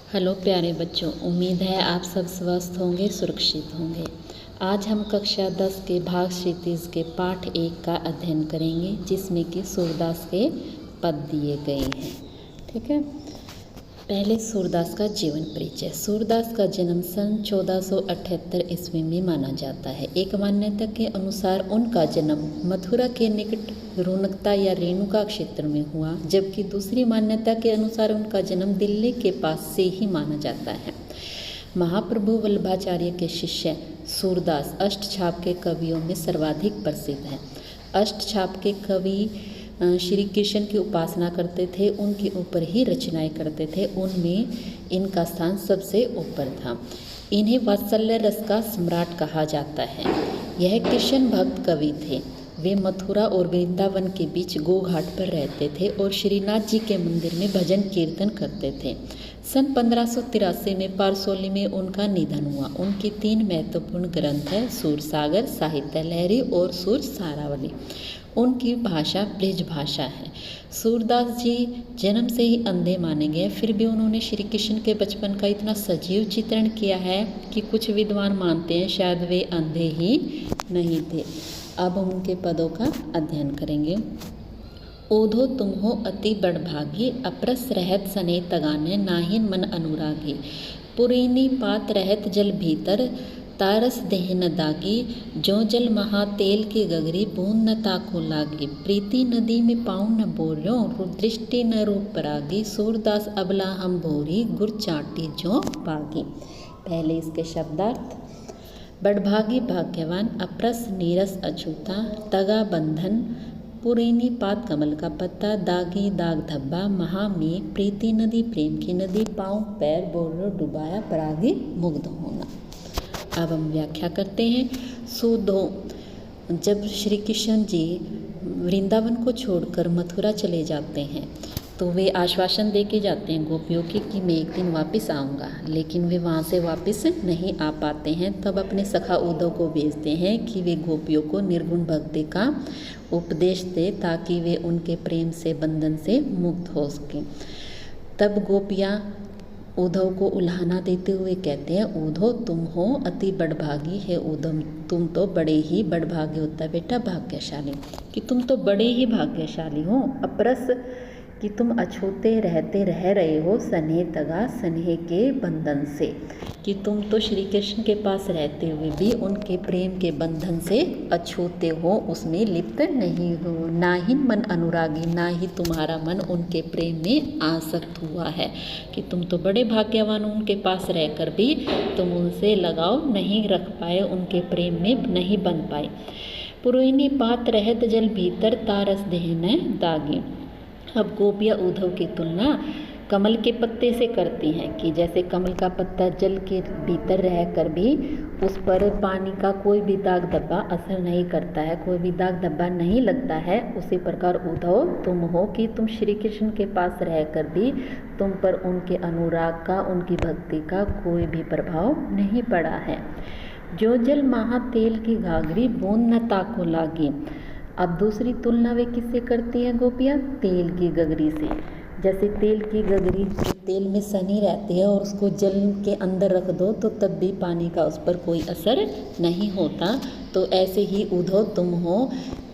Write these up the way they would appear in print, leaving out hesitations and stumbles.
Hello प्यारे बच्चों, उम्मीद है आप सब स्वस्थ होंगे, सुरक्षित होंगे। आज हम कक्षा 10 के भाग क्षितिज के पाठ 1 का अध्ययन करेंगे, जिसमें कि सूरदास के पद दिए गए हैं। ठीक है। पहले सूरदास का जीवन परिचय। सूरदास का जन्म सन 1478 ईस्वी में माना जाता है। एक मान्यता के अनुसार उनका जन्म मथुरा के निकट रोनकता या रेणुका क्षेत्र में हुआ, जबकि दूसरी मान्यता के अनुसार उनका जन्म दिल्ली के पास से ही माना जाता है। महाप्रभु वल्लभाचार्य के शिष्य सूरदास अष्टछाप के कवियों में सर्वाधिक प्रसिद्ध हैं। अष्टछाप के कवि श्री कृष्ण की उपासना करते थे, उनके ऊपर ही रचनाएं करते थे। उनमें इनका स्थान सबसे ऊपर था। इन्हें वात्सल्य रस का सम्राट कहा जाता है। यह कृष्ण भक्त कवि थे। वे मथुरा और वृंदावन के बीच गोघाट पर रहते थे और श्रीनाथ जी के मंदिर में भजन कीर्तन करते थे। सन 1583 में पारसोली में उनका निधन हुआ। उनके 3 महत्वपूर्ण ग्रंथ हैं, सूरसागर, साहित्य लहरी और सूर सारावली। उनकी भाषा ब्रज भाषा है। सूरदास जी जन्म से ही अंधे माने गए, फिर भी उन्होंने श्री कृष्ण के बचपन का इतना सजीव चित्रण किया है कि कुछ विद्वान मानते हैं शायद वे अंधे ही नहीं थे। अब हम उनके पदों का अध्ययन करेंगे। ओधो तुम हो अति बड़भागी, अपरस रहत सने तगाने, नाहिन मन अनुरागी। पुरीनी पात रहत जल भीतर, तारस देह न दागी। जो जल महा तेल की गगरी, बूंद न ताको लागी। प्रीति नदी में पाँव न बोर्यो, दृष्टि न रूप परागी। सूरदास अबला हम भोरी, गुर चाटी जो पागी। पहले इसके शब्दार्थ। बड़भागी भाग्यवान, अपरस नीरस अछूता, तगा बंधन, पुरीनी पात कमल का पत्ता, दागी दाग धब्बा, महामेघ, प्रीति नदी प्रेम की नदी, पाँव पैर बोर्यो डुबाया, परागी मुग्ध होना। अब हम व्याख्या करते हैं। सूदो, जब श्री कृष्ण जी वृंदावन को छोड़कर मथुरा चले जाते हैं तो वे आश्वासन दे के जाते हैं गोपियों की कि मैं एक दिन वापस आऊँगा, लेकिन वे वहाँ से वापस नहीं आ पाते हैं। तब अपने सखा उद्धव को भेजते हैं कि वे गोपियों को निर्गुण भक्ति का उपदेश दे ताकि वे उनके प्रेम से बंधन से मुक्त हो सकें। तब गोपियाँ उद्धव को उल्हाना देते हुए कहते हैं, उद्धव तुम हो अति बड़भागी है। उद्धव तुम तो बड़े ही बड़भागी होता है बेटा, भाग्यशाली, कि तुम तो बड़े ही भाग्यशाली हो। अपरस, कि तुम अछूते रहते रह रहे हो, स्नेह तगा स्नेह के बंधन से, कि तुम तो श्री कृष्ण के पास रहते हुए भी उनके प्रेम के बंधन से अछूते हो, उसमें लिप्त नहीं हो। ना ही मन अनुरागी, ना ही तुम्हारा मन उनके प्रेम में आसक्त हुआ है, कि तुम तो बड़े भाग्यवान हो, उनके पास रहकर भी तुम उनसे लगाव नहीं रख पाए, उनके प्रेम में नहीं बन पाए। पुरोहिनी पात रहत जल भीतर, तारस देह न दागी। अब गोपियाँ उद्धव की तुलना कमल के पत्ते से करती हैं कि जैसे कमल का पत्ता जल के भीतर रहकर भी उस पर पानी का कोई भी दाग धब्बा असर नहीं करता है, कोई भी दाग धब्बा नहीं लगता है, उसी प्रकार उद्धव तुम हो कि तुम श्री कृष्ण के पास रहकर भी तुम पर उनके अनुराग का, उनकी भक्ति का कोई भी प्रभाव नहीं पड़ा है। जो जल महा तेल की घाघरी, बूंद न ताको लागी। अब दूसरी तुलना वे किससे करती हैं गोपियाँ? तेल की गगरी से। जैसे तेल की गगरी तेल में सनी रहती है और उसको जल के अंदर रख दो तो तब भी पानी का उस पर कोई असर नहीं होता, तो ऐसे ही उद्धव तुम हो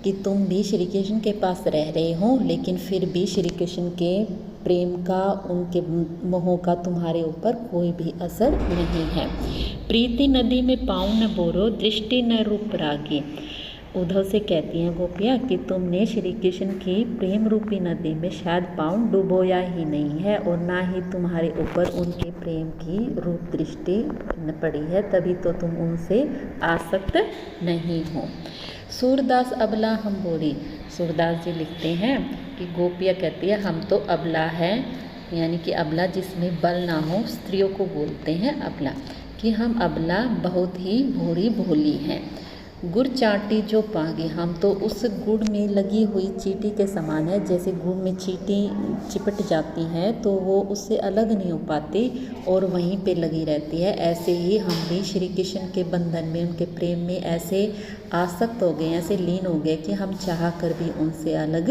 कि तुम भी श्री कृष्ण के पास रह रहे हो, लेकिन फिर भी श्री कृष्ण के प्रेम का, उनके मोह का तुम्हारे ऊपर कोई भी असर नहीं है। प्रीति नदी में पाँव न बोरो, दृष्टि न रूप रागी। उद्धव से कहती हैं गोपियाँ कि तुमने श्री कृष्ण की प्रेम रूपी नदी में शायद पाँव डुबोया ही नहीं है और ना ही तुम्हारे ऊपर उनके प्रेम की रूप दृष्टि पड़ी है, तभी तो तुम उनसे आसक्त नहीं हो। सूरदास अबला हम बोरी। सूरदास जी लिखते हैं कि गोपियाँ कहती है हम तो अबला है, यानी कि अबला जिसमें बल ना हो, स्त्रियों को बोलते हैं अबला, कि हम अबला बहुत ही भोरी भोली हैं। गुड़ चाटी जो पागे, हम तो उस गुड़ में लगी हुई चींटी के समान है। जैसे गुड़ में चींटी चिपट जाती है तो वो उससे अलग नहीं हो पाती और वहीं पे लगी रहती है। ऐसे ही हम भी श्री कृष्ण के बंधन में, उनके प्रेम में ऐसे आसक्त हो गए, ऐसे लीन हो गए कि हम चाह कर भी उनसे अलग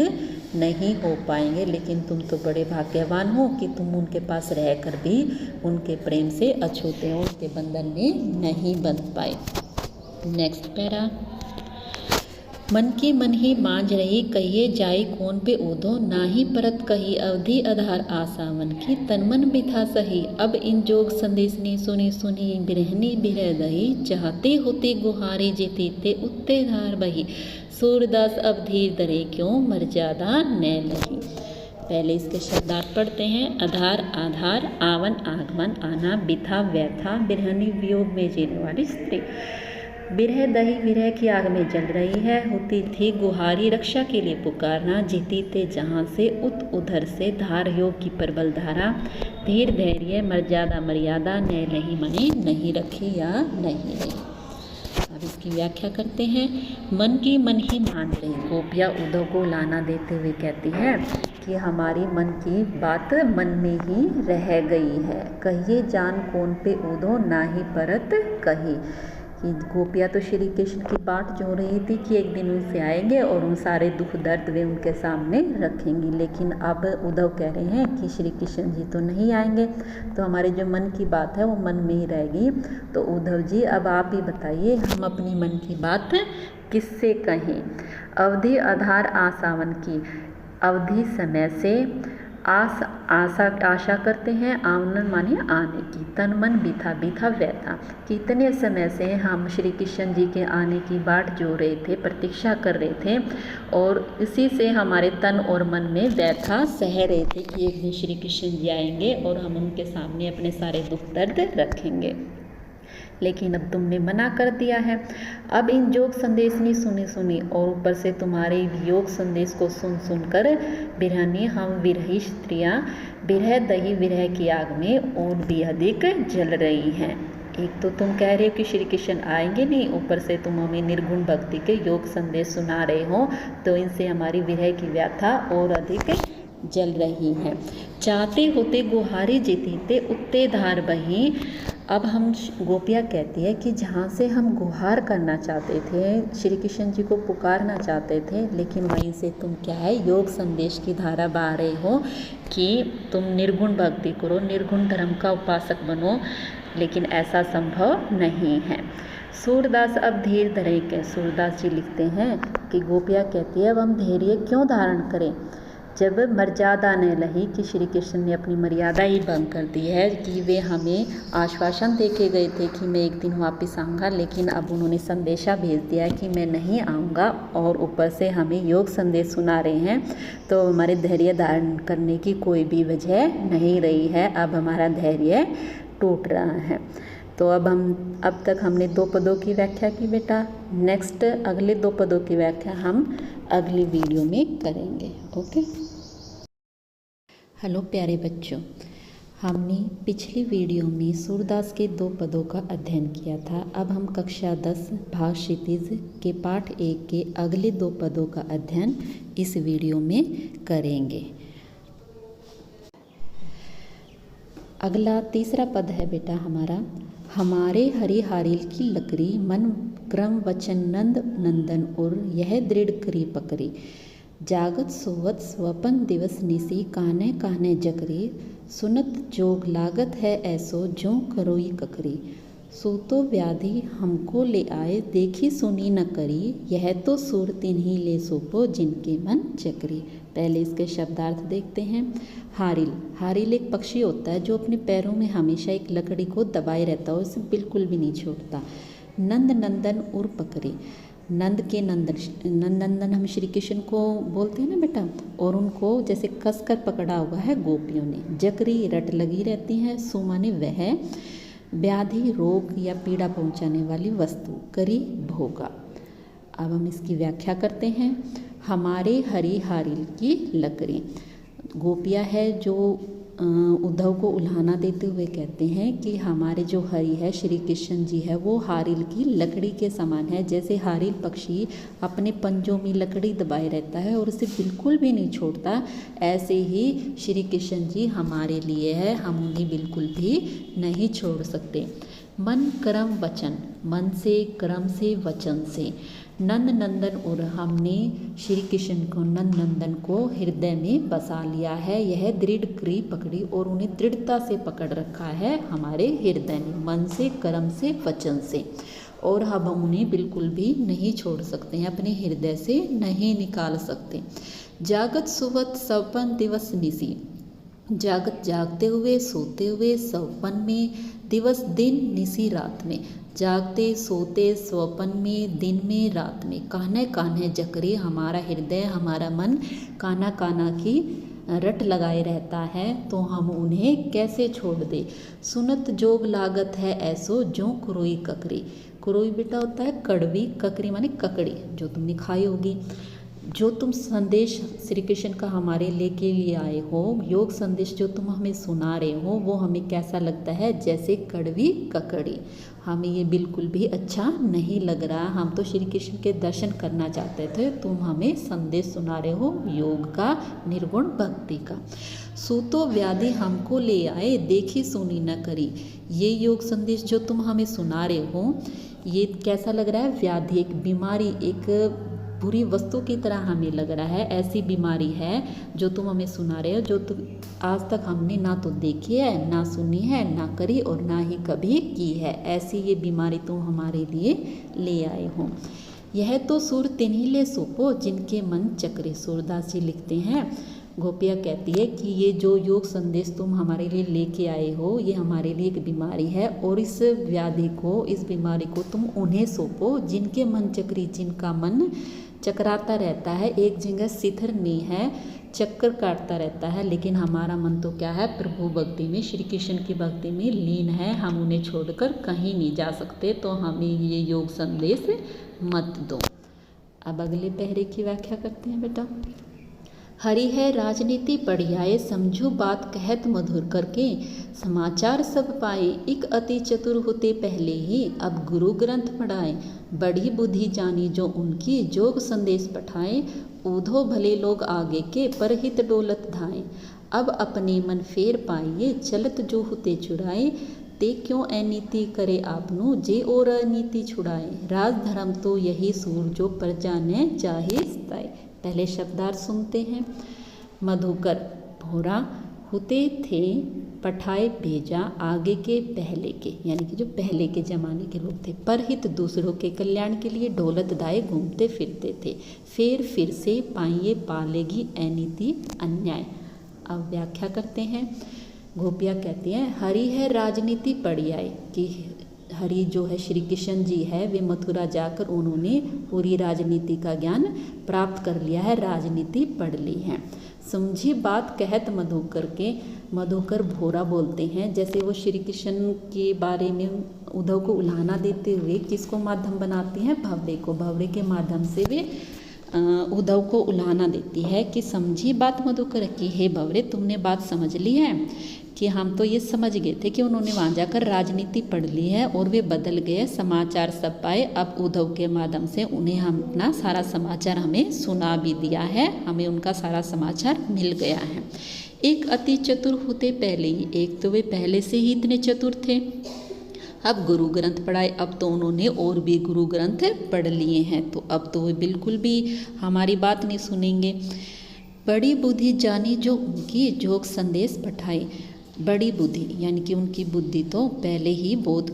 नहीं हो पाएंगे। लेकिन तुम तो बड़े भाग्यवान हो कि तुम उनके पास रह कर भी उनके प्रेम से अछूते हो, उनके बंधन में नहीं बंध पाए। Next para. मन की मन ही मांझ रही, कहिए जाई कौन पे ओधो, ना ही परत कही अवधि आधार आशा मन की, तन मन बिथा सही, अब इन जोग संदेशनी सुनी सुनी, बिरहनी बिरह दही, चाहते होते गुहारे जेती ते उत्ते धार बही, सूरदास अब धीर धरे क्यों मर्यादा न लही। पहले इसके शब्दार्थ पढ़ते हैं। आधार आधार, आवन आगमन, आना, बिथा व्यथा, बिरहनी वियोग में जीने वाली स्त्री। बिरह दही, विरह की आग में जल रही है, होती थी गुहारी, रक्षा के लिए पुकारना, जीती ते जहाँ से उत उधर से, धार योग की प्रबल धारा, धीर धैर्य, मर्यादा मर्यादा, न लही मने नहीं रखी या नहीं रही। अब इसकी व्याख्या करते हैं। मन की मन ही मान रही, गोपिया उद्धव को लाना देते हुए कहती है कि हमारी मन की बात मन में ही रह गई है, कहिए जान कौन पे उद्धव, ना ही परत कही। कि गोपियाँ तो श्री कृष्ण की बाट जो रही थी कि एक दिन उनसे आएंगे और उन सारे दुख दर्द वे उनके सामने रखेंगी। लेकिन अब उद्धव कह रहे हैं कि श्री कृष्ण जी तो नहीं आएंगे, तो हमारे जो मन की बात है वो मन में ही रहेगी। तो उद्धव जी अब आप ही बताइए, हम अपनी मन की बात किससे कहें। अवधि आधार आसावन की, अवधि समय से, आशा करते हैं, आवन माने आने की, तन मन बिथा, बिथा व्यथा, कितने समय से हम श्री कृष्ण जी के आने की बाट जो रहे थे, प्रतीक्षा कर रहे थे और इसी से हमारे तन और मन में व्यथा सह रहे थे कि एक दिन श्री कृष्ण जी आएंगे और हम उनके सामने अपने सारे दुख दर्द रखेंगे। लेकिन अब तुमने मना कर दिया है। अब इन योग संदेश नहीं सुनी सुनी और ऊपर से तुम्हारे योग संदेश को सुन सुनकर बिरहनी हम विरही स्त्रियाँ बिरह दही विरह की आग में और भी अधिक जल रही हैं। एक तो तुम कह रहे हो कि श्री कृष्ण आएंगे नहीं, ऊपर से तुम हमें निर्गुण भक्ति के योग संदेश सुना रहे हो, तो इनसे हमारी विरह की व्यथा और अधिक जल रही है। चाहते होते गुहारी जीतीते उत्ते धार बही। अब हम गोपियाँ कहती है कि जहाँ से हम गुहार करना चाहते थे, श्री कृष्ण जी को पुकारना चाहते थे, लेकिन वहीं से तुम क्या है योग संदेश की धारा बहा रहे हो कि तुम निर्गुण भक्ति करो, निर्गुण धर्म का उपासक बनो, लेकिन ऐसा संभव नहीं है। सूरदास अब धीर धरे के, सूरदास जी लिखते हैं कि गोपियाँ कहती है अब हम धैर्य क्यों धारण करें, जब मर्यादा न लही कि श्री कृष्ण ने अपनी मर्यादा ही भंग कर दी है कि वे हमें आश्वासन दे के गए थे कि मैं एक दिन वापस आऊँगा, लेकिन अब उन्होंने संदेशा भेज दिया कि मैं नहीं आऊँगा और ऊपर से हमें योग संदेश सुना रहे हैं, तो हमारे धैर्य धारण करने की कोई भी वजह नहीं रही है। अब हमारा धैर्य टूट रहा है। तो अब तक हमने दो पदों की व्याख्या की बेटा, नेक्स्ट अगले दो पदों की व्याख्या हम अगली वीडियो में करेंगे। ओके। हेलो प्यारे बच्चों, हमने पिछली वीडियो में सूरदास के दो पदों का अध्ययन किया था। अब हम कक्षा 10 भाग क्षितिज के पाठ 1 के अगले दो पदों का अध्ययन इस वीडियो में करेंगे। अगला तीसरा पद है बेटा हमारा, हमारे हरि हारिल की लकड़ी, मन क्रम वचन नंद नंदन और यह दृढ़ करी पकड़ी, जागत सोवत स्वपन दिवस निसी, काने काने जकरी, सुनत जोग लागत है ऐसो जो करोई ककरी, सूतो व्याधि हमको ले आए, देखी सुनी न करी, यह तो सूर तिन्ही ले सोपो जिनके मन चकरी। पहले इसके शब्दार्थ देखते हैं। हारिल, हारिल एक पक्षी होता है जो अपने पैरों में हमेशा एक लकड़ी को दबाए रहता है, उसे बिल्कुल भी नहीं छोड़ता। नंद नंदन और पकड़ी, नंद के नंदन हम श्री कृष्ण को बोलते हैं ना बेटा, और उनको जैसे कसकर पकड़ा हुआ है गोपियों ने। जकरी रट लगी रहती है, सुमा ने वह, व्याधि रोग या पीड़ा पहुंचाने वाली वस्तु, करी भोगा। अब हम इसकी व्याख्या करते हैं। हमारे हरि हारिल की लकड़ी, गोपियाँ है जो उद्धव को उल्हाना देते हुए कहते हैं कि हमारे जो हरि है श्री कृष्ण जी है वो हारिल की लकड़ी के समान है। जैसे हारिल पक्षी अपने पंजों में लकड़ी दबाए रहता है और उसे बिल्कुल भी नहीं छोड़ता, ऐसे ही श्री कृष्ण जी हमारे लिए है, हम उन्हें बिल्कुल भी नहीं छोड़ सकते। मन कर्म वचन, मन से कर्म से वचन से नंद नंदन, और हमने श्री कृष्ण को नंद नंदन को हृदय में बसा लिया है। यह दृढ़ करी पकड़ी और उन्हें दृढ़ता से पकड़ रखा है हमारे हृदय में, मन से कर्म से वचन से, और हम उन्हें बिल्कुल भी नहीं छोड़ सकते हैं, अपने हृदय से नहीं निकाल सकते। जागत सुवत सपन दिवस निसी, जागत जागते हुए सोते हुए, सपन में, दिवस दिन निसी रात में, जागते सोते स्वपन में, दिन में रात में, कान्हे कान्हे जकरे, हमारा हृदय हमारा मन काना काना की रट लगाए रहता है, तो हम उन्हें कैसे छोड़ दे। सुनत जोग लागत है ऐसो जो कुरोई ककरी, कुरोई बेटा होता है कड़वी, ककरी माने ककड़ी, जो तुमने खाई होगी। जो तुम संदेश श्री कृष्ण का हमारे लेके लिए आए हो, योग संदेश जो तुम हमें सुना रहे हो, वो हमें कैसा लगता है, जैसे कड़वी ककड़ी। हमें ये बिल्कुल भी अच्छा नहीं लग रहा। हम तो श्री कृष्ण के दर्शन करना चाहते थे, तुम हमें संदेश सुना रहे हो योग का, निर्गुण भक्ति का। सूतो व्याधि हमको ले आए, देखी सुनी न करी। ये योग संदेश जो तुम हमें सुना रहे हो, ये कैसा लग रहा है, व्याधि, एक बीमारी, एक बुरी वस्तु की तरह हमें लग रहा है। ऐसी बीमारी है जो तुम हमें सुना रहे हो, जो तुम आज तक हमने ना तो देखी है, ना सुनी है, ना करी और ना ही कभी की है। ऐसी ये बीमारी तुम हमारे लिए ले आए हो। यह तो सुर तिन्हीं ले सोपो जिनके मन चक्रे। सूरदास जी लिखते हैं, गोपिया कहती है कि ये जो योग संदेश तुम हमारे लिए लेके आए हो, ये हमारे लिए एक बीमारी है, और इस व्याधि को, इस बीमारी को तुम उन्हें सौंपो जिनके मन चक्री, जिनका मन चकराता रहता है, एक जगह स्थिर नहीं है, चक्कर काटता रहता है। लेकिन हमारा मन तो क्या है, प्रभु भक्ति में, श्री कृष्ण की भक्ति में लीन है। हम उन्हें छोड़कर कहीं नहीं जा सकते, तो हमें ये योग संदेश मत दो। अब अगले पहरे की व्याख्या करते हैं बेटा। हरि है राजनीति पढ़ियाए, समझो बात कहत मधुर करके, समाचार सब पाए एक अति चतुर होते पहले ही, अब गुरु ग्रंथ पढ़ाए, बड़ी बुद्धि जानी जो उनकी, जोग संदेश पठाए, ऊधो भले लोग आगे के, परहित डोलत धाए, अब अपने मन फेर पाइए, चलत जो होते चुराए, ते क्यों अनीति करे आपनु, जे और अनीति छुड़ाए, राज धर्म तो यही सूर जो प्रजा ने चाहे सताए। पहले शब्दार्थ सुनते हैं। मधुकर भोरा होते थे, पठाए भेजा आगे के पहले के, यानी कि जो पहले के ज़माने के लोग थे। परहित दूसरों के कल्याण के लिए ढोलत दाए घूमते फिरते थे। फिर से पाइए पालेगी अनीति अन्याय। अब व्याख्या करते हैं। गोपिया कहती हैं, हरि है राजनीति पढ़ियाए, कि हरि जो है श्री कृष्ण जी है, वे मथुरा जाकर उन्होंने पूरी राजनीति का ज्ञान प्राप्त कर लिया है, राजनीति पढ़ ली है। समझी बात कहत मधुकर के, मधुकर भोरा बोलते हैं। जैसे वो श्री कृष्ण के बारे में उद्धव को उल्हाना देते हुए किसको माध्यम बनाती हैं, भवरे को, भवरे के माध्यम से वे उद्धव को उल्हाना देती है कि समझी बात मधुकर की, हे भवरे तुमने बात समझ ली है, कि हम तो ये समझ गए थे कि उन्होंने वहाँ जाकर राजनीति पढ़ ली है और वे बदल गए, समाचार सब पाए। अब उद्धव के माध्यम से उन्हें हम अपना सारा समाचार हमें सुना भी दिया है, हमें उनका सारा समाचार मिल गया है। एक अति चतुर होते पहले ही, एक तो वे पहले से ही इतने चतुर थे, अब गुरु ग्रंथ पढ़ाए, अब तो उन्होंने और भी गुरु ग्रंथ पढ़ लिए हैं, तो अब तो वे बिल्कुल भी हमारी बात नहीं सुनेंगे। बड़ी बुद्धि जानी जो उनकी, जोग संदेश पठाई। बड़ी बुद्धि यानी कि उनकी बुद्धि तो पहले ही बहुत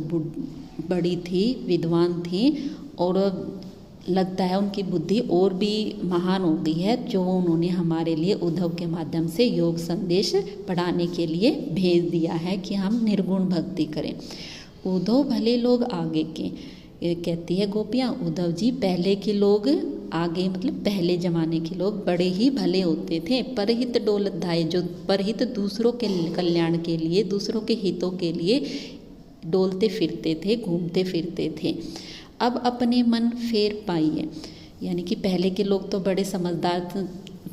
बड़ी थी, विद्वान थी, और लगता है उनकी बुद्धि और भी महान हो गई है, जो उन्होंने हमारे लिए उद्धव के माध्यम से योग संदेश पढ़ाने के लिए भेज दिया है कि हम निर्गुण भक्ति करें। उद्धव भले लोग आगे के, कहती है गोपियाँ, उद्धव जी पहले के लोग आगे, मतलब पहले ज़माने के लोग बड़े ही भले होते थे। परहित डोलत धाये, जो परहित दूसरों के कल्याण के लिए, दूसरों के हितों के लिए डोलते फिरते थे, घूमते फिरते थे। अब अपने मन फेर पाइए, यानी कि पहले के लोग तो बड़े समझदार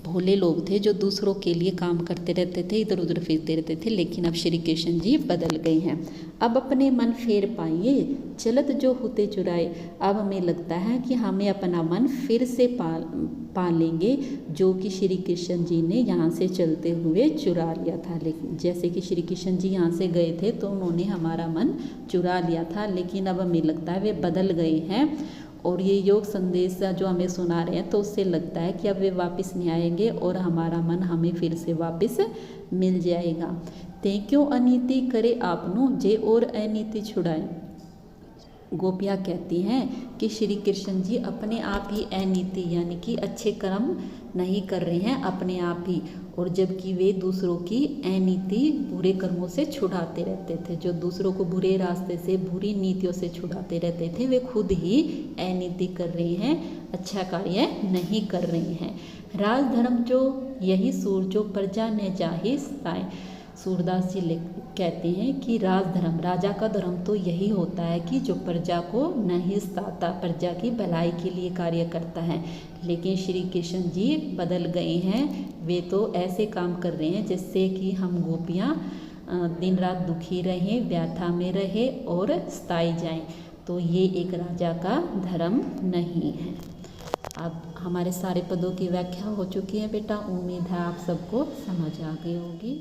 भोले लोग थे जो दूसरों के लिए काम करते रहते थे, इधर उधर फिरते रहते थे। लेकिन अब श्री कृष्ण जी बदल गए हैं। अब अपने मन फेर पाइए, चलत जो होते चुराए। अब हमें लगता है कि हमें अपना मन फिर से पा लेंगे, जो कि श्री कृष्ण जी ने यहाँ से चलते हुए चुरा लिया था। लेकिन जैसे कि श्री कृष्ण जी यहाँ से गए थे तो उन्होंने हमारा मन चुरा लिया था, लेकिन अब हमें लगता है वे बदल गए हैं। और ये योग संदेश जो हमें सुना रहे हैं तो उससे लगता है कि अब वे वापस नहीं आएंगे और हमारा मन हमें फिर से वापस मिल जाएगा। ते क्यों अनीति करे आपनो, जे और अनीति छुड़ाए। गोपियाँ कहती हैं कि श्री कृष्ण जी अपने आप ही अनीति यानी कि अच्छे कर्म नहीं कर रहे हैं अपने आप ही, और जबकि वे दूसरों की अनीति बुरे कर्मों से छुड़ाते रहते थे। जो दूसरों को बुरे रास्ते से बुरी नीतियों से छुड़ाते रहते थे वे खुद ही अनीति कर रहे हैं, अच्छा कार्य नहीं कर रहे हैं। राजधर्म जो यही सूर जो प्रजा ने जाहि सताए। सूरदास जी कहते हैं कि राजधर्म, राजा का धर्म तो यही होता है कि जो प्रजा को नहीं सताता, प्रजा की भलाई के लिए कार्य करता है। लेकिन श्री कृष्ण जी बदल गए हैं, वे तो ऐसे काम कर रहे हैं जिससे कि हम गोपियाँ दिन रात दुखी रहें, व्यथा में रहे और सताई जाएं। तो ये एक राजा का धर्म नहीं है। अब हमारे सारे पदों की व्याख्या हो चुकी है बेटा, उम्मीद है आप सबको समझ आ गई होगी।